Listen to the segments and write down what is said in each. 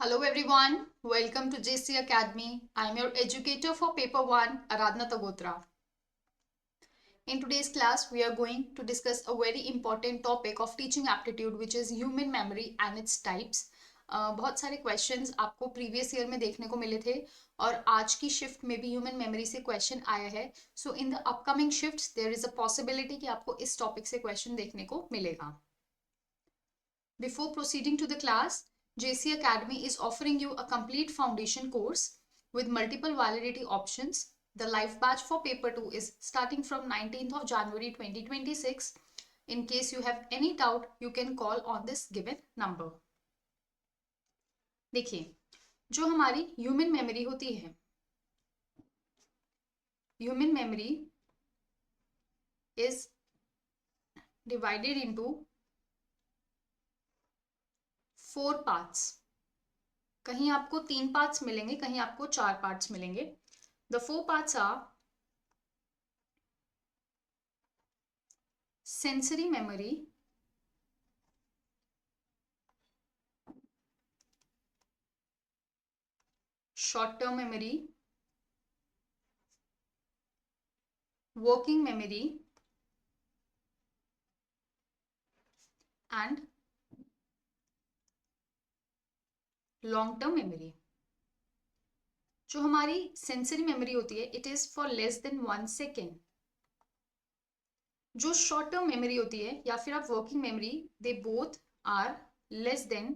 Hello everyone, welcome to JC Academy. I am your educator for paper 1, Aradhna Tagotra. In today's class, we are going to discuss a very important topic of teaching aptitude which is human memory and its types. बहुत सारे questions आपको previous year में देखने को मिले थे और आज की शिफ्ट में भी ह्यूमन मेमोरी से क्वेश्चन आया है. So in the upcoming shifts there is a possibility कि आपको इस टॉपिक से क्वेश्चन देखने को मिलेगा. Before proceeding to the class, JC Academy is offering you a complete foundation course with multiple validity options. The live batch for paper 2 is starting from 19th of January 2026. In case you have any doubt, you can call on this given number. देखिए, जो हमारी human memory होती है, human memory is divided into 4 parts. कहीं आपको 3 parts मिलेंगे, कहीं आपको 4 पार्ट्स मिलेंगे. The 4 parts are sensory memory, short term memory, working memory and long term memory. जो हमारी सेंसरी मेमोरी होती है, it is for less than 1 second. जो शॉर्ट टर्म मेमोरी होती है या फिर आप working memory, they both are less than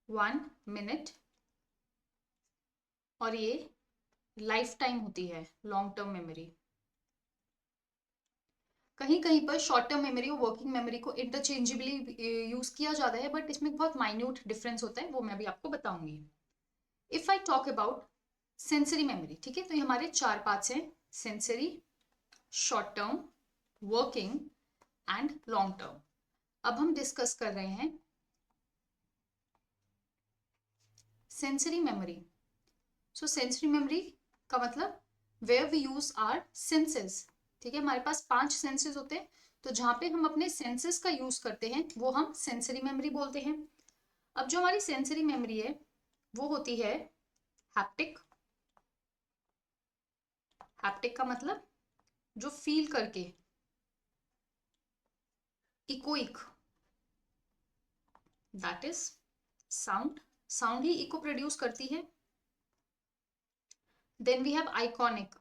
1 minute और ये लाइफ टाइम होती है लॉन्ग टर्म मेमोरी. कहीं कहीं पर शॉर्ट टर्म मेमोरी और वर्किंग मेमोरी को इंटरचेंजेबली यूज किया जाता है, बट इसमें बहुत माइन्यूट डिफरेंस होता है, वो मैं भी आपको बताऊंगी. If I talk about sensory memory, ठीक है, तो ये हमारे 4 पार्ट्स हैं: sensory, short term, working and long term. अब हम डिस्कस कर रहे हैं sensory memory. So sensory memory का मतलब where we use our senses. ठीक है, हमारे पास 5 सेंसेस होते हैं, तो जहां पे हम अपने सेंसेस का यूज करते हैं वो हम सेंसरी मेमोरी बोलते हैं. अब जो हमारी सेंसरी मेमोरी है वो होती है हैप्टिक. हैप्टिक का मतलब जो फील करके. Echoic, that is sound. Sound ही इको प्रोड्यूस करती है. Then we have iconic.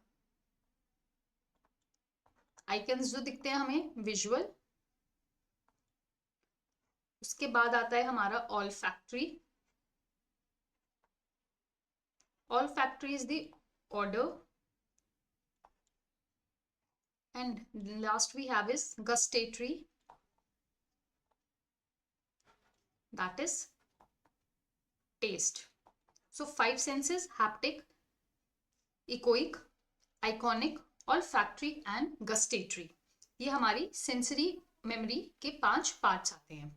Icons जो दिखते हैं हमें विजुअल. उसके बाद आता है हमारा olfactory. Olfactory is the order. And last we have is gustatory, that is taste. So 5 senses: haptic, echoic, iconic, olfactory and gustatory. ये हमारी सेंसरी मेमोरी के 5 पार्ट्स आते हैं.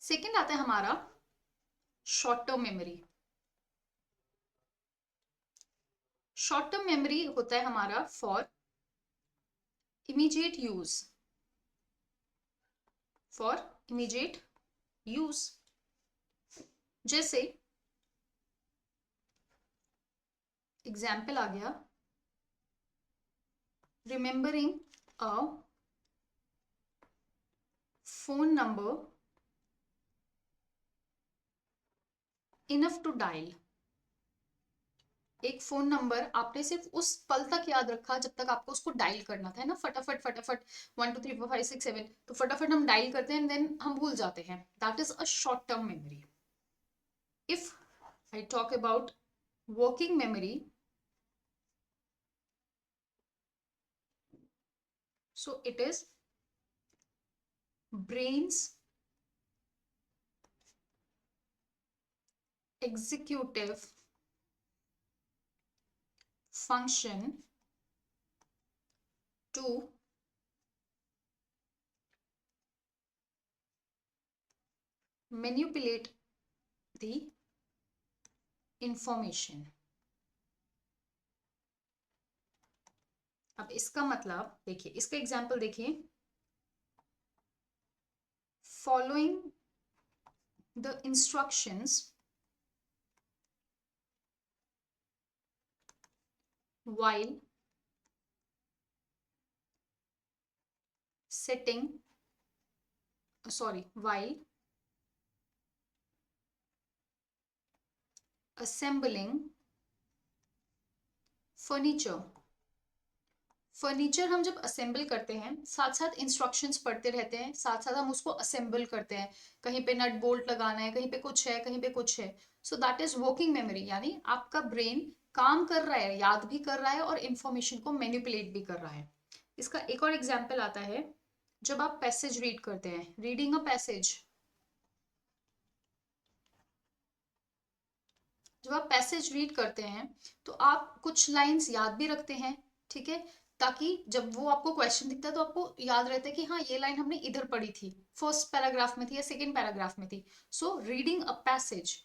सेकेंड आता है हमारा short term memory. Short term memory होता है हमारा for immediate use. For immediate use जैसे एग्जाम्पल आ गया, remembering a phone number enough to dial. एक फोन नंबर आपने सिर्फ उस पल तक याद रखा जब तक आपको उसको डायल करना था, है ना. फटाफट फटाफट 1 2 3 4 5 6 7, तो फटाफट हम डायल करते हैं, देन हम भूल जाते हैं. That is a short term memory. If I talk about working memory, so it is brain's executive function to manipulate the information. अब इसका मतलब देखिए, इसका एग्जाम्पल देखिए, following the instructions while setting while assembling furniture. Furniture हम जब assemble करते हैं साथ साथ इंस्ट्रक्शंस पढ़ते रहते हैं, साथ साथ हम उसको असेंबल करते हैं, कहीं पे नट बोल्ट लगाना है, कहीं पे कुछ है, कहीं पे कुछ है। So that is working memory, यानी आपका ब्रेन काम कर रहा है, याद भी कर रहा है और इंफॉर्मेशन को मैनिपुलेट भी कर रहा है। इसका एक और एग्जाम्पल आता है जब आप पैसेज रीड करते हैं, रीडिंग अ पैसेज। जब आप पैसेज रीड करते हैं तो आप कुछ लाइंस याद भी रखते हैं, ठीक है, ताकि जब वो आपको क्वेश्चन दिखता है तो आपको याद रहता है कि हाँ ये लाइन हमने इधर पढ़ी थी, फर्स्ट पैराग्राफ में थी या सेकेंड पैराग्राफ में थी। सो रीडिंग अ पैसेज,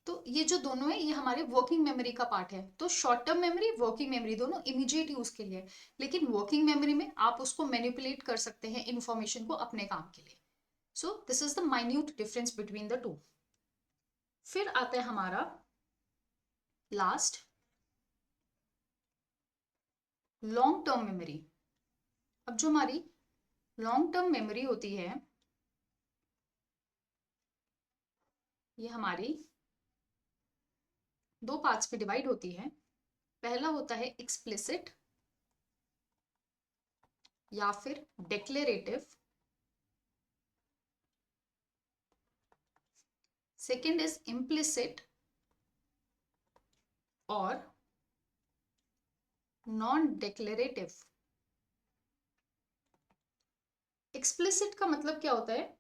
तो ये जो दोनों है ये हमारे वर्किंग मेमोरी का पार्ट है। तो short term memory, working memory दोनों इमीडिएट यूज के लिए, लेकिन वर्किंग मेमोरी में आप उसको मैनिपुलेट कर सकते हैं इंफॉर्मेशन को अपने काम के लिए। So this is the minute difference between the two. फिर आता है हमारा लास्ट, लॉन्ग टर्म मेमोरी। अब जो हमारी लॉन्ग टर्म मेमोरी होती है ये हमारी दो पार्ट्स में डिवाइड होती है। पहला होता है एक्सप्लिसिट या फिर डिक्लेरेटिव, सेकंड इज इम्प्लिसिट और नॉन डिक्लेरेटिव। एक्सप्लिसिट का मतलब क्या होता है?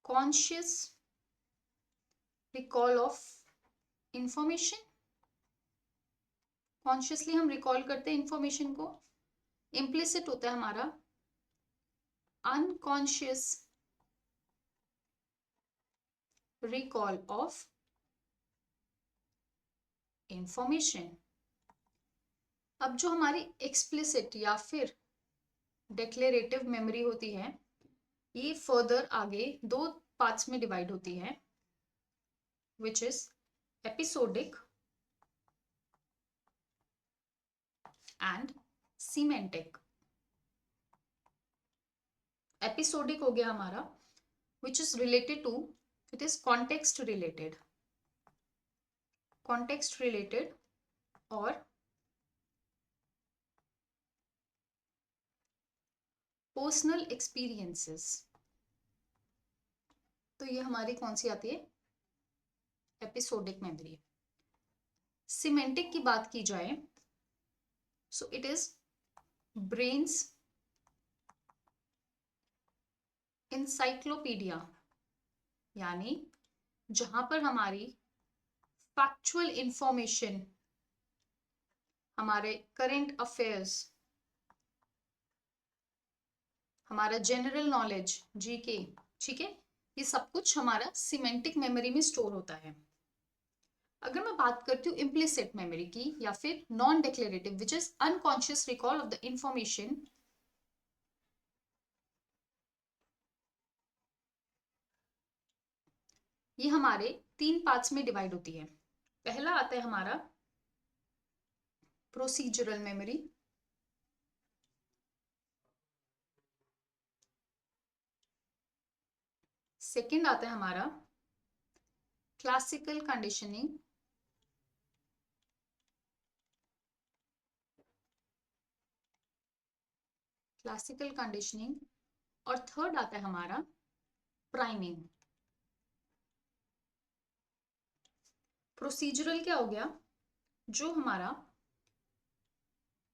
Conscious recall of information, consciously हम रिकॉल करते हैं इंफॉर्मेशन को। इम्प्लिसिट होता है हमारा अनकॉन्शियस रिकॉल ऑफ इंफॉर्मेशन। अब जो हमारी एक्सप्लिसिट या फिर डिक्लेरेटिव मेमोरी होती है ये फर्दर आगे दो पार्ट्स में डिवाइड होती है, which is episodic and semantic. Episodic हो गया हमारा which is related to, it is context related, context related और पर्सनल एक्सपीरियंसेस। तो ये हमारी कौन सी आती है? Episodic memory. सीमेंटिक की बात की जाए so it is brains encyclopedia, यानी जहां पर हमारी फैक्चुअल इंफॉर्मेशन, हमारे करंट अफेयर्स, हमारा जनरल नॉलेज जीके, ठीक है, ये सब कुछ हमारा सीमेंटिक मेमोरी में स्टोर होता है। अगर मैं बात करती हूँ इम्प्लिसिट मेमोरी की या फिर non declarative which is unconscious recall of the information, ये हमारे तीन पार्ट्स में डिवाइड होती है। पहला आता है हमारा प्रोसीजरल मेमोरी, सेकंड आता है हमारा क्लासिकल कंडीशनिंग, क्लासिकल कंडीशनिंग और थर्ड आता है हमारा प्राइमिंग। प्रोसीजरल क्या हो गया? जो हमारा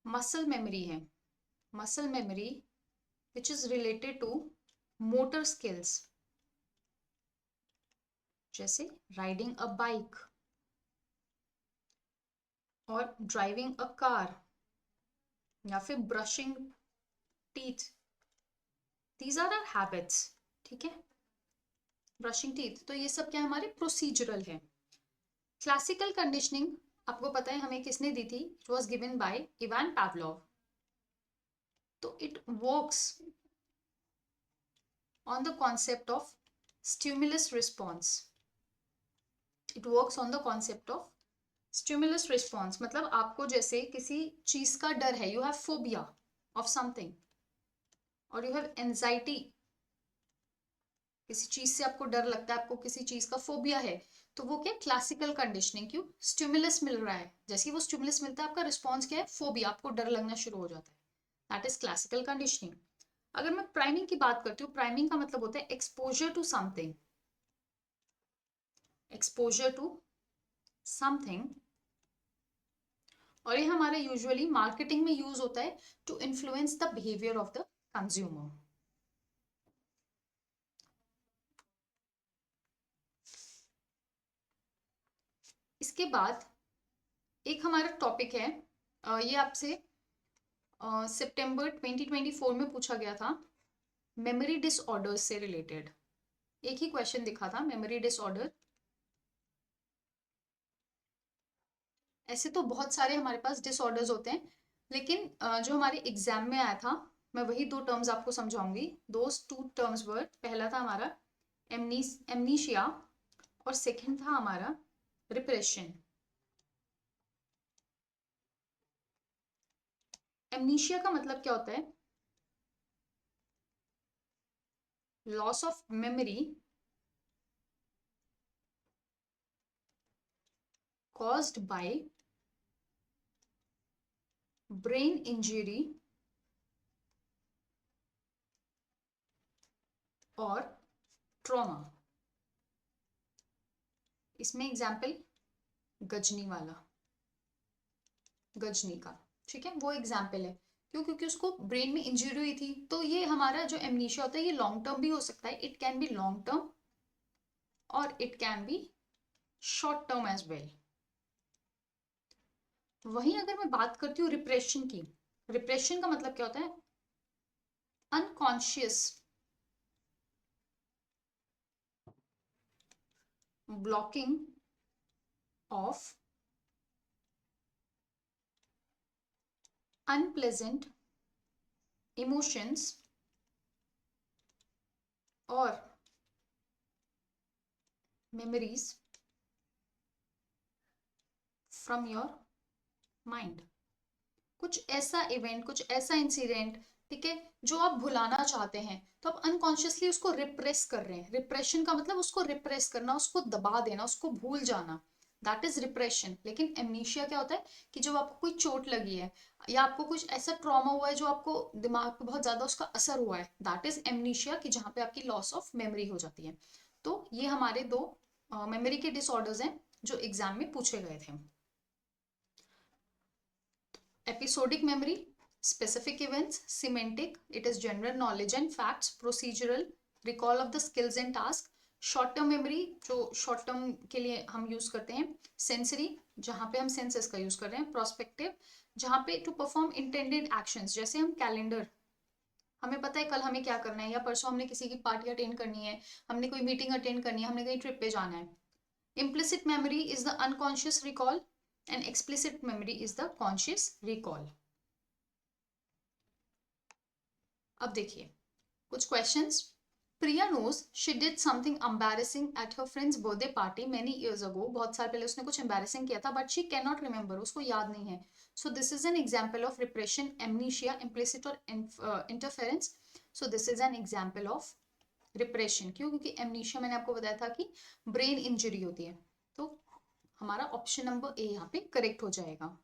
मसल मेमोरी है, muscle memory which is related to motor skills, जैसे राइडिंग अ बाइक और ड्राइविंग अ कार या फिर brushing teeth, these are our habits, ठीक है, ब्रशिंग टीथ। तो ये सब क्या हमारे प्रोसीजरल है। क्लासिकल कंडीशनिंग आपको पता है हमें किसने दी थी? It was given by Ivan Pavlov. तो it works on the concept of stimulus response, it works on the concept of stimulus response, मतलब आपको जैसे किसी चीज का डर है, you have phobia of something और यू हैव एंजाइटी, किसी चीज से आपको डर लगता है, आपको किसी चीज का फोबिया है, तो वो क्या क्लासिकल कंडीशनिंग, क्यों स्टिमुलस मिल रहा है, जैसे ही वो स्टिमुलस मिलता है आपका रिस्पॉन्स क्या है, फोबिया, आपको डर लगना शुरू हो जाता है, दैट इज क्लासिकल कंडीशनिंग। अगर मैं प्राइमिंग की बात करती हूँ, प्राइमिंग का मतलब होता है exposure to something, exposure to something, और ये हमारे यूजुअली मार्केटिंग में यूज होता है to influence the behaviour of the consumer. इसके बाद एक हमारा टॉपिक है, ये आपसे सितंबर 2024 में पूछा गया था, मेमोरी डिसऑर्डर्स से रिलेटेड। एक ही क्वेश्चन दिखा था, मेमोरी डिसऑर्डर। ऐसे तो बहुत सारे हमारे पास डिसऑर्डर्स होते हैं, लेकिन जो हमारे एग्जाम में आया था, मैं वही दो टर्म्स आपको समझाऊंगी। दोस टू टर्म्स वर, पहला था हमारा एमनीशिया और सेकंड था हमारा रिप्रेशन। एमनीशिया का मतलब क्या होता है, loss of memory caused by brain injury और ट्रॉमा। इसमें एग्जाम्पल गजनी वाला, गजनी का, ठीक है, वो एग्जाम्पल है। क्यों? क्योंकि उसको ब्रेन में इंजरी हुई थी। तो ये हमारा जो एमनीशिया होता है ये लॉन्ग टर्म भी हो सकता है, it can be long term और it can be short term as well. वहीं अगर मैं बात करती हूँ रिप्रेशन की, रिप्रेशन का मतलब क्या होता है, unconscious blocking of unpleasant emotions और मेमोरीज फ्रॉम योर माइंड। कुछ ऐसा इवेंट, कुछ ऐसा इंसिडेंट, ठीक है, जो आप भुलाना चाहते हैं, तो आप अनकॉन्शियसली उसको रिप्रेस कर रहे हैं। रिप्रेशन का मतलब उसको रिप्रेस करना, उसको दबा देना, उसको भूल जाना, दैट इज रिप्रेशन। लेकिन एमनीशिया क्या होता है कि जब आपको कोई चोट लगी है या आपको कुछ ऐसा ट्रॉमा हुआ है जो आपको दिमाग पे बहुत ज्यादा उसका असर हुआ है, दैट इज एमनीशिया, कि जहाँ पे आपकी लॉस ऑफ मेमोरी हो जाती है। तो ये हमारे दो मेमोरी के डिसऑर्डर्स हैं जो एग्जाम में पूछे गए थे। Episodic memory, specific events. Semantic, it is general knowledge and facts. Procedural, recall of the skills and tasks. Short term memory, जो शॉर्ट टर्म के लिए हम यूज करते हैं। सेंसरी, जहाँ पे हम सेंसेस का यूज कर रहे हैं। प्रोस्पेक्टिव, जहाँ पे टू परफॉर्म इंटेंडेड एक्शंस, जैसे हम कैलेंडर, हमें पता है कल हमें क्या करना है, या परसों हमने किसी की पार्टी अटेंड करनी है, हमने कोई मीटिंग अटेंड करनी है, हमने कहीं ट्रिप पे जाना है। Implicit memory is the unconscious recall and explicit memory is the conscious recall. अब देखिए कुछ questions. Priya knows she did something embarrassing at her friend's birthday party many years ago. बहुत साल पहले उसने कुछ embarrassing किया था, but she cannot remember, उसको याद नहीं है. So this is an example of repression, amnesia, implicit और interference. So this is an example of repression. क्यों? क्योंकि amnesia मैंने आपको बताया था कि brain injury होती है। तो हमारा ऑप्शन नंबर ए यहाँ पे करेक्ट हो जाएगा।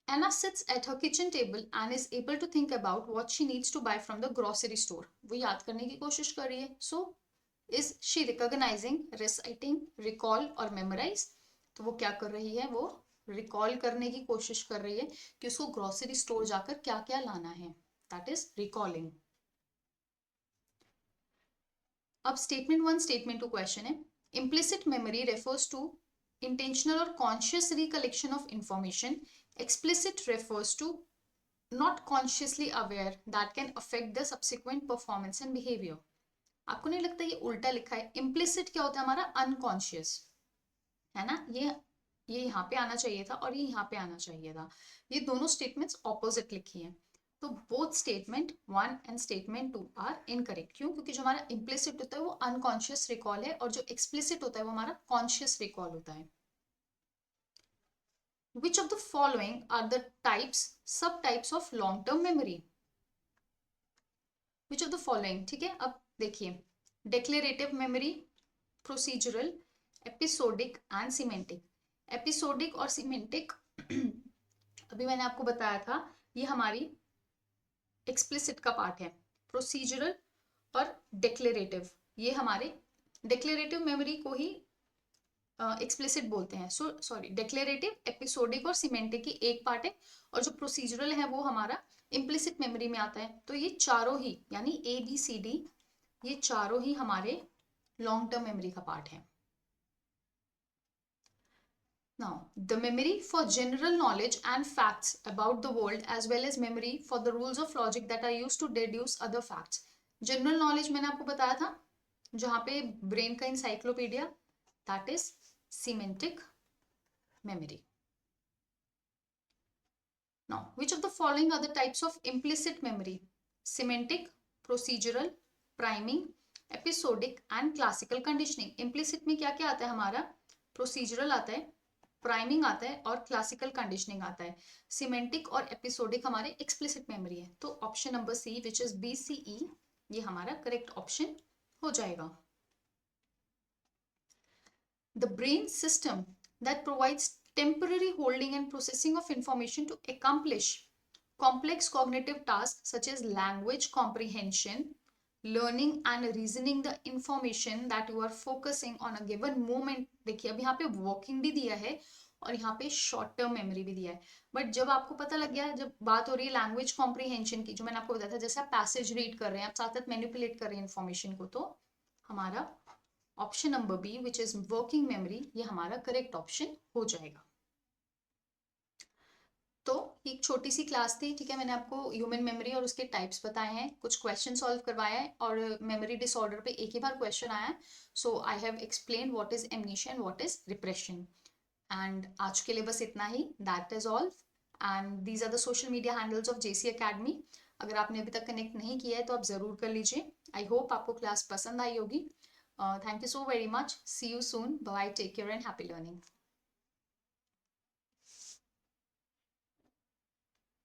Anna sits at her kitchen table and is able to think about what she needs to buy from the grocery store. वो याद करने की कोशिश कर रही है। So, is she recognizing, reciting, recall और memorize? तो वो क्या कर रही है, वो रिकॉल करने की कोशिश कर रही है कि उसको ग्रोसरी स्टोर जाकर क्या क्या लाना है, दैट इज रिकॉलिंग। अब statement one statement two question है। Implicit memory refers to intentional or conscious recollection of information. Explicit refers to not consciously aware that can affect the subsequent performance and behavior. आपको नहीं लगता ये उल्टा लिखा है? Implicit क्या होता है हमारा? अनकॉन्शियस, है ना? ये यहाँ पे आना चाहिए था और ये यहाँ पे आना चाहिए था। ये दोनों स्टेटमेंट्स ऑपोजिट लिखी हैं। तो both statement 1 and statement 2 are incorrect. क्यों? क्योंकि जो हमारा इम्प्लिसिट होता है वो अनकॉन्शियस रिकॉल है और जो एक्सप्लिसिट होता है वो हमारा कॉन्शियस रिकॉल होता है। Which of the following are the subtypes of long term memory? Which of the following? ठीक है, अब देखिए, declarative memory, procedural, episodic and semantic. Episodic और सीमेंटिक अभी मैंने आपको बताया था, ये हमारी एक्सप्लिसिट का पार्ट है। प्रोसीजरल और डिक्लेरेटिव, ये हमारे डिक्लेरेटिव मेमोरी को ही एक्सप्लिसिट बोलते हैं। सॉरी, डिक्लेरेटिव, एपिसोडिक और सीमेंटिक की एक पार्ट है, और जो प्रोसीजरल है वो हमारा इम्प्लिसिट मेमोरी में आता है। तो ये चारों ही, यानी ABCD, ये चारों ही हमारे लॉन्ग टर्म मेमोरी का पार्ट है। Now, the memory for general knowledge and facts about the world, as well as memory for the rules of logic that are used to deduce other facts. General knowledge मैंने आपको बताया था, जहां पे brain का encyclopedia, that is semantic memory. Now, which of the following are the types of implicit memory? Semantic, procedural, priming, episodic and classical conditioning. Implicit में क्या क्या आता है हमारा? Procedural आता है, प्राइमिंग आता है और क्लासिकल कंडीशनिंग आता है। सिमेंटिक और एपिसोडिक हमारे एक्सप्लिसिट मेमोरी है। तो option number C, which is BCE, ये हमारा करेक्ट ऑप्शन हो जाएगा। The brain system that provides temporary holding and processing of information to accomplish complex cognitive tasks such as language comprehension, learning and reasoning the information that you are focusing on a given moment। देखिए, अब यहाँ पे working भी दिया है और यहाँ पे शॉर्ट टर्म मेमोरी भी दिया है। बट जब आपको पता लग गया, जब बात हो रही है लैंग्वेज कॉम्प्रीहेंशन की, जो मैंने आपको बताया था, जैसे आप पैसेज रीड कर रहे हैं, आप साथ साथ मैनिपुलेट कर रहे हैं इन्फॉर्मेशन को, तो हमारा option number B, which is working memory, ये हमारा करेक्ट ऑप्शन हो जाएगा। तो एक छोटी सी क्लास थी, ठीक है, मैंने आपको ह्यूमन मेमोरी और उसके टाइप्स बताए हैं, कुछ क्वेश्चन सॉल्व करवाया है, और मेमोरी डिसऑर्डर पे एक ही बार क्वेश्चन आया है। So I have explain what is amnesia and what is repression. And आज के लिए बस इतना ही, that is all. And these are the social media handles of JC Academy। अगर आपने अभी तक कनेक्ट नहीं किया है तो आप जरूर कर लीजिए। आई होप आपको क्लास पसंद आई होगी। Thank you so very much. See you soon. Bye, take care and happy learning.